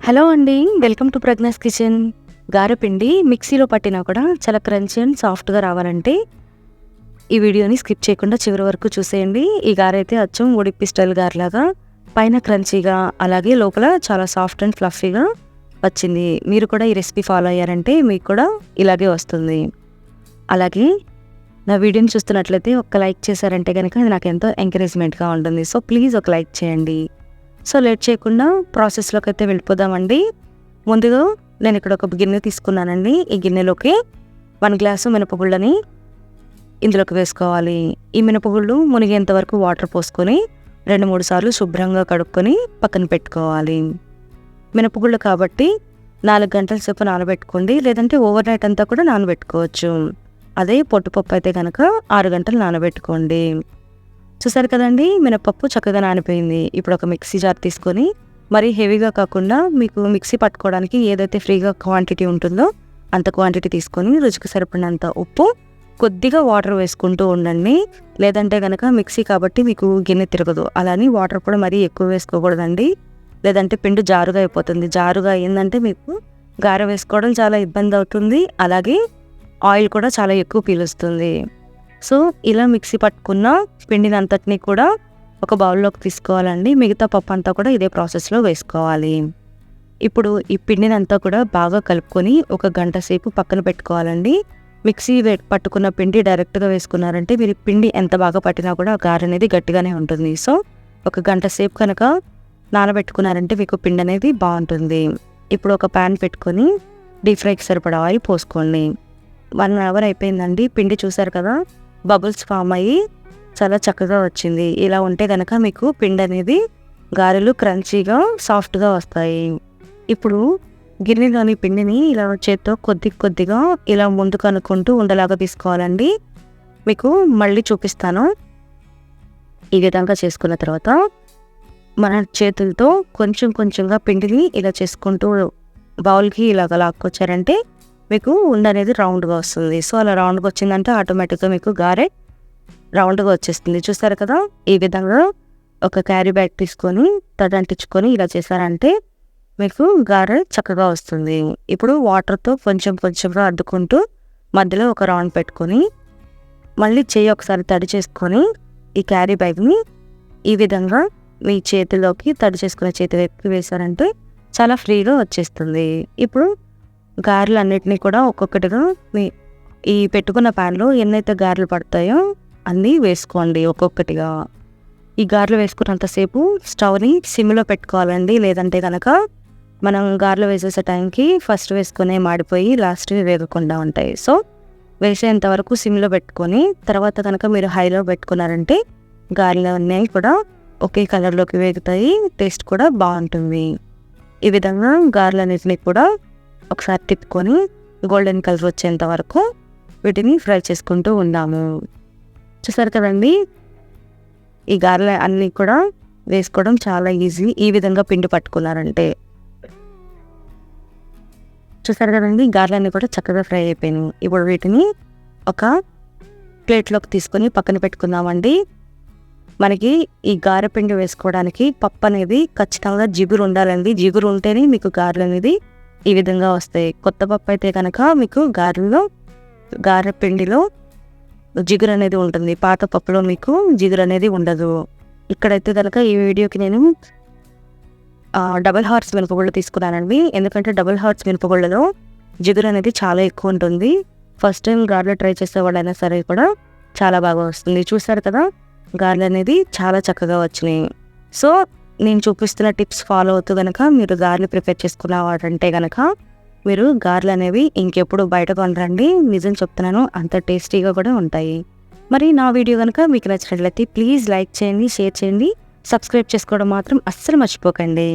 Hello అండి, welcome to Pragna's kitchen. గారెపిండి మిక్సీలో పట్టినా కూడా చాలా క్రంచీ అండ్ సాఫ్ట్గా రావాలంటే ఈ వీడియోని స్కిప్ చేయకుండా చివరి వరకు చూసేయండి. ఈ గారె అయితే అచ్చం ఉడిపి స్టైల్ గారెలాగా పైన క్రంచీగా అలాగే లోపల చాలా సాఫ్ట్ అండ్ ఫ్లఫీగా వచ్చింది. మీరు కూడా ఈ రెసిపీ ఫాలో అయ్యారంటే మీకు కూడా ఇలాగే వస్తుంది. అలాగే నా వీడియోని చూస్తున్నట్లయితే ఒక లైక్ చేశారంటే కనుక అది నాకు ఎంతో ఎంకరేజ్మెంట్గా ఉంటుంది. సో ప్లీజ్ ఒక లైక్ చేయండి. సో లేట్ చేయకుండా ప్రాసెస్లోకి అయితే వెళ్ళిపోదామండి. ముందుగా నేను ఇక్కడ ఒక గిన్నె తీసుకున్నానండి. ఈ గిన్నెలోకి 1 గ్లాసు మినపగుళ్ళని ఇందులోకి వేసుకోవాలి. ఈ మినపగుళ్ళు మునిగేంత వరకు వాటర్ పోసుకొని 2-3 సార్లు శుభ్రంగా కడుక్కొని పక్కన పెట్టుకోవాలి. మినపగుళ్ళు కాబట్టి 4 గంటల సేపు నానబెట్టుకోండి, లేదంటే ఓవర్ నైట్ అంతా కూడా నానబెట్టుకోవచ్చు. అదే పొట్టుపప్పు అయితే కనుక 6 గంటలు నానబెట్టుకోండి. చూసారు కదండి, మినపప్పు చక్కగా నానిపోయింది. ఇప్పుడు ఒక మిక్సీ జార్ తీసుకొని మరీ హెవీగా కాకుండా మీకు మిక్సీ పట్టుకోవడానికి ఏదైతే ఫ్రీగా క్వాంటిటీ ఉంటుందో అంత క్వాంటిటీ తీసుకొని రుచికి సరిపడినంత ఉప్పు, కొద్దిగా వాటర్ వేసుకుంటూ ఉండండి. లేదంటే కనుక మిక్సీ కాబట్టి మీకు గిన్నె తిరగదు. అలానే వాటర్ కూడా మరీ ఎక్కువ వేసుకోకూడదండి, లేదంటే పిండి జారుగా అయిపోతుంది. జారుగా అయిందంటే మీకు గారె వేసుకోవడం చాలా ఇబ్బంది అవుతుంది. అలాగే ఆయిల్ కూడా చాలా ఎక్కువ పీలుస్తుంది. సో ఇలా మిక్సీ పట్టుకున్న పిండిని అంతటినీ కూడా ఒక బౌల్లోకి తీసుకోవాలండి. మిగతా పప్పు అంతా కూడా ఇదే ప్రాసెస్లో వేసుకోవాలి. ఇప్పుడు ఈ పిండిని అంతా కూడా బాగా కలుపుకొని 1 గంట సేపు పక్కన పెట్టుకోవాలండి. మిక్సీ పట్టుకున్న పిండి డైరెక్ట్గా వేసుకున్నారంటే మీరు పిండి ఎంత బాగా పట్టినా కూడా గారె అనేది గట్టిగానే ఉంటుంది. సో 1 గంట సేపు కనుక నానబెట్టుకున్నారంటే మీకు పిండి అనేది బాగుంటుంది. ఇప్పుడు ఒక ప్యాన్ పెట్టుకొని డీప్ ఫ్రైకి సరిపడా ఆయిల్ పోసుకోండి. 1 అవర్ అయిపోయిందండి. పిండి చూసారు కదా, బబుల్స్ ఫామ్ అయ్యి చాలా చక్కగా వచ్చింది. ఇలా ఉంటే కనుక మీకు పిండి అనేది గారెలు క్రంచీగా సాఫ్ట్గా వస్తాయి. ఇప్పుడు గిన్నెలోని పిండిని ఇలా చేత్తో కొద్దిగా ఇలా ముందుకు అనుకుంటూ ఉండలాగా తీసుకోవాలండి. మీకు మళ్ళీ చూపిస్తాను. ఈ విధంగా చేసుకున్న తర్వాత మన చేతులతో కొంచెంగా పిండిని ఇలా చేసుకుంటూ బౌల్కి ఇలాగ లాక్కొచ్చారంటే మీకు ఉండ అనేది రౌండ్గా వస్తుంది. సో అలా రౌండ్గా వచ్చిందంటే ఆటోమేటిక్గా మీకు గారె రౌండ్గా వచ్చేస్తుంది. చూస్తారు కదా, ఈ విధంగా ఒక క్యారీ బ్యాగ్ తీసుకొని తడంటించుకొని ఇలా చేశారంటే మీకు గారె చక్కగా వస్తుంది. ఇప్పుడు వాటర్తో కొంచెంగా అద్దుకుంటూ మధ్యలో ఒక రౌండ్ పెట్టుకొని మళ్ళీ చెయ్యి ఒకసారి తడి చేసుకొని ఈ క్యారీ బ్యాగ్ని ఈ విధంగా మీ చేతిలోకి తడి చేసుకునే చేతి వైపుకి వేశారంటే చాలా ఫ్రీగా వచ్చేస్తుంది. ఇప్పుడు గారెలు అన్నిటినీ కూడా ఒక్కొక్కటిగా మీ ఈ పెట్టుకున్న ప్యాన్లో ఎన్నైతే గారెలు పడతాయో అన్నీ వేసుకోండి ఒక్కొక్కటిగా. ఈ గారెలు వేసుకున్నంతసేపు స్టవ్ని సిమ్లో పెట్టుకోవాలండి. లేదంటే కనుక మనం గారెలు వేసేసే టైంకి ఫస్ట్ వేసుకునే మాడిపోయి లాస్ట్ వేగకుండా ఉంటాయి. సో వేసేంత వరకు సిమ్లో పెట్టుకొని తర్వాత కనుక మీరు హైలో పెట్టుకున్నారంటే గారెలు అన్నీ కూడా ఒకే కలర్లోకి వేగుతాయి, టేస్ట్ కూడా బాగుంటుంది. ఈ విధంగా గారెలన్నిటినీ కూడా ఒకసారి తిప్పుకొని గోల్డెన్ కలర్ వచ్చేంత వరకు వీటిని ఫ్రై చేసుకుంటూ ఉందాము. చూసారు కదండి, ఈ గారెలు అన్నీ కూడా వేసుకోవడం చాలా ఈజీ. ఈ విధంగా పిండి పట్టుకున్నారంటే చూసారు కదండి, గారెలన్నీ కూడా చక్కగా ఫ్రై అయిపోయినాయి. ఇప్పుడు వీటిని ఒక ప్లేట్లోకి తీసుకొని పక్కన పెట్టుకుందామండి. మనకి ఈ గారె పిండి వేసుకోవడానికి పప్పు అనేది ఖచ్చితంగా జిగురు ఉండాలండి. జిగురు ఉంటేనే మీకు గారెలు అనేది ఈ విధంగా వస్తాయి. కొత్త పప్పు అయితే కనుక మీకు గారె పిండిలో జిగురు అనేది ఉంటుంది. పాత పప్పులో మీకు జిగురు అనేది ఉండదు. ఇక్కడైతే కనుక ఈ వీడియోకి నేను డబుల్ హార్స్ మినపగుళ్ళు తీసుకున్నానండి. ఎందుకంటే డబుల్ హార్స్ మినపగుళ్ళలో జిగురు అనేది చాలా ఎక్కువ ఉంటుంది. ఫస్ట్ టైం గారెలు ట్రై చేసే వాళ్ళైనా సరే కూడా చాలా బాగా వస్తుంది. చూసారు కదా, గారెలు అనేది చాలా చక్కగా వచ్చినాయి. సో నేను చూపిస్తున్న టిప్స్ ఫాలో అవుతూ కనుక మీరు గారెలు ప్రిపేర్ చేసుకున్నారంటే కనుక మీరు గారెలు అనేవి ఇంకెప్పుడు బయట కొనరండి. నిజం చెప్తున్నాను, అంత టేస్టీగా కూడా ఉంటాయి. మరి నా వీడియో కనుక మీకు నచ్చినట్లయితే ప్లీజ్ లైక్ చేయండి, షేర్ చేయండి, సబ్స్క్రైబ్ చేసుకోవడం మాత్రం అస్సలు మర్చిపోకండి.